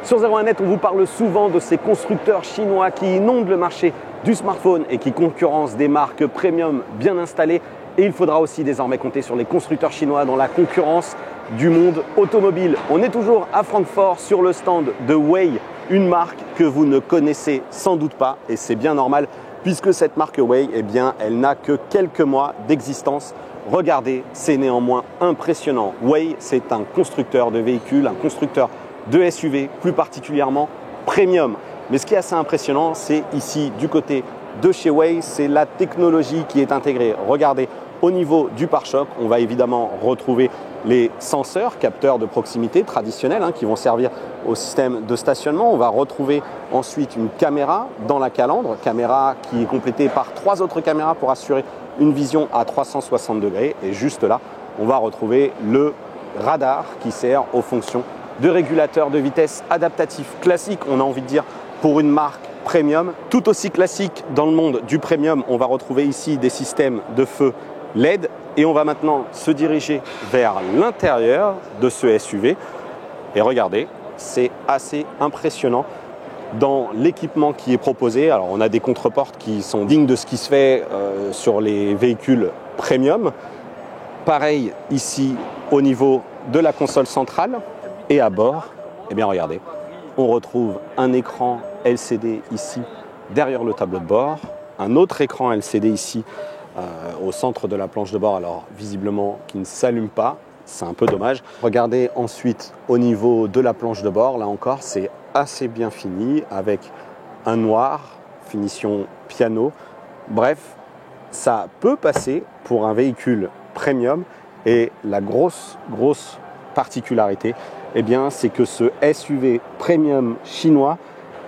Sur 01net, on vous parle souvent de ces constructeurs chinois qui inondent le marché du smartphone et qui concurrencent des marques premium bien installées. Et il faudra aussi désormais compter sur les constructeurs chinois dans la concurrence du monde automobile. On est toujours à Francfort sur le stand de Way, une marque que vous ne connaissez sans doute pas et c'est bien normal puisque cette marque Way, eh bien, elle n'a que quelques mois d'existence. Regardez, c'est néanmoins impressionnant. Way, c'est un constructeur de véhicules, un constructeur de SUV, plus particulièrement premium. Mais ce qui est assez impressionnant, c'est ici du côté de chez Way, c'est la technologie qui est intégrée. Regardez, au niveau du pare-choc, on va évidemment retrouver les senseurs, capteurs de proximité traditionnels qui vont servir au système de stationnement. On va retrouver ensuite une caméra dans la calandre, caméra qui est complétée par 3 autres caméras pour assurer une vision à 360 degrés. Et juste là, on va retrouver le radar qui sert aux fonctions de régulateur de vitesse adaptatif classique, on a envie de dire, pour une marque premium. Tout aussi classique dans le monde du premium, on va retrouver ici des systèmes de feu LED et on va maintenant se diriger vers l'intérieur de ce SUV. Et regardez, c'est assez impressionnant dans l'équipement qui est proposé. Alors on a des contreportes qui sont dignes de ce qui se fait sur les véhicules premium. Pareil ici au niveau de la console centrale. Et à bord, eh bien regardez, on retrouve un écran LCD ici derrière le tableau de bord, un autre écran LCD ici au centre de la planche de bord, alors visiblement qui ne s'allume pas, c'est un peu dommage. Regardez ensuite au niveau de la planche de bord, là encore c'est assez bien fini avec un noir, finition piano. Bref, ça peut passer pour un véhicule premium et la grosse particularité, eh bien, c'est que ce SUV premium chinois,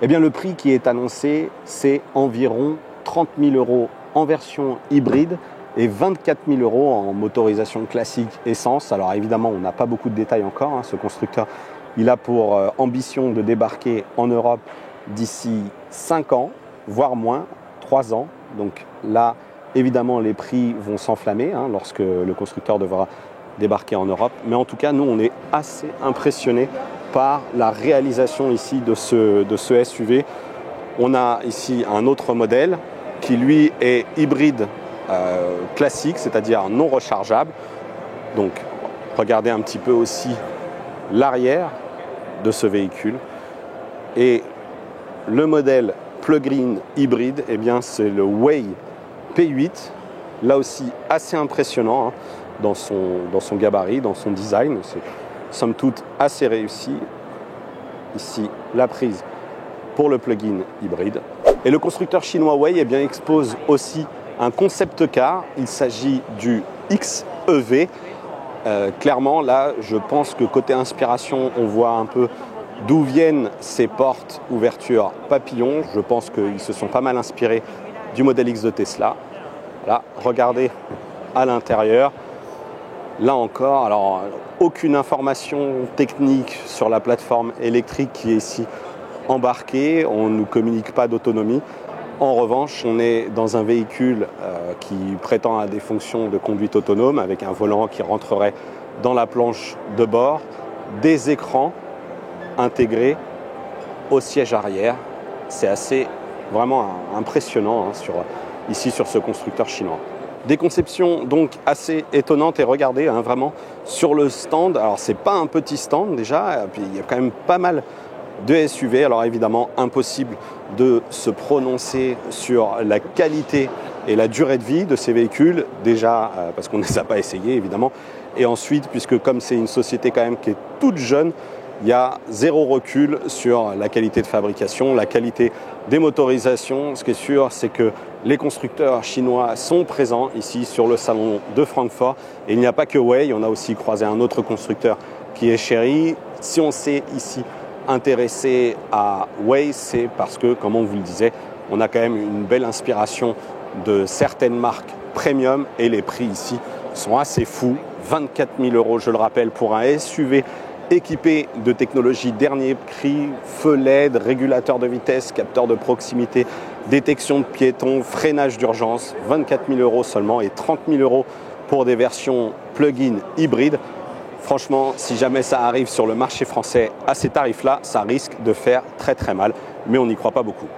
eh bien, le prix qui est annoncé, c'est environ 30 000 € en version hybride et 24 000 € en motorisation classique essence. Alors évidemment, on n'a pas beaucoup de détails encore. Ce constructeur, il a pour ambition de débarquer en Europe d'ici 5 ans, voire moins, 3 ans. Donc là, évidemment, les prix vont s'enflammer lorsque le constructeur devra débarquer en Europe. Mais en tout cas, nous, on est assez impressionnés par la réalisation ici de ce SUV. On a ici un autre modèle qui, lui, est hybride classique, c'est-à-dire non rechargeable. Donc, regardez un petit peu aussi l'arrière de ce véhicule. Et le modèle plug-in hybride, eh bien, c'est le Way P8. Là aussi, assez impressionnant dans son gabarit, dans son design. C'est somme toute assez réussi. Ici, la prise pour le plug-in hybride. Et le constructeur chinois Way eh bien, expose aussi un concept car. Il s'agit du XEV. Clairement, là, je pense que côté inspiration, on voit un peu d'où viennent ces portes ouverture papillon. Je pense qu'ils se sont pas mal inspirés du modèle X de Tesla. Là, regardez à l'intérieur. Là encore, alors aucune information technique sur la plateforme électrique qui est ici embarquée. On ne nous communique pas d'autonomie. En revanche, on est dans un véhicule qui prétend à des fonctions de conduite autonome avec un volant qui rentrerait dans la planche de bord, des écrans intégrés au siège arrière. C'est assez vraiment impressionnant ici sur ce constructeur chinois. Des conceptions donc assez étonnantes et regardez vraiment sur le stand, alors c'est pas un petit stand déjà, et puis il y a quand même pas mal de SUV, alors évidemment impossible de se prononcer sur la qualité et la durée de vie de ces véhicules, déjà parce qu'on ne les a pas essayés évidemment, et ensuite puisque comme c'est une société quand même qui est toute jeune, il y a zéro recul sur la qualité de fabrication, la qualité des motorisations. Ce qui est sûr, c'est que les constructeurs chinois sont présents ici sur le salon de Francfort. Et il n'y a pas que Way, on a aussi croisé un autre constructeur qui est Chery. Si on s'est ici intéressé à Way, c'est parce que, comme on vous le disait, on a quand même une belle inspiration de certaines marques premium et les prix ici sont assez fous. 24 000 €, je le rappelle, pour un SUV équipé de technologies dernier cri, feu LED, régulateur de vitesse, capteur de proximité, détection de piétons, freinage d'urgence, 24 000 € seulement et 30 000 € pour des versions plug-in hybrides. Franchement, si jamais ça arrive sur le marché français à ces tarifs-là, ça risque de faire très très mal, mais on n'y croit pas beaucoup.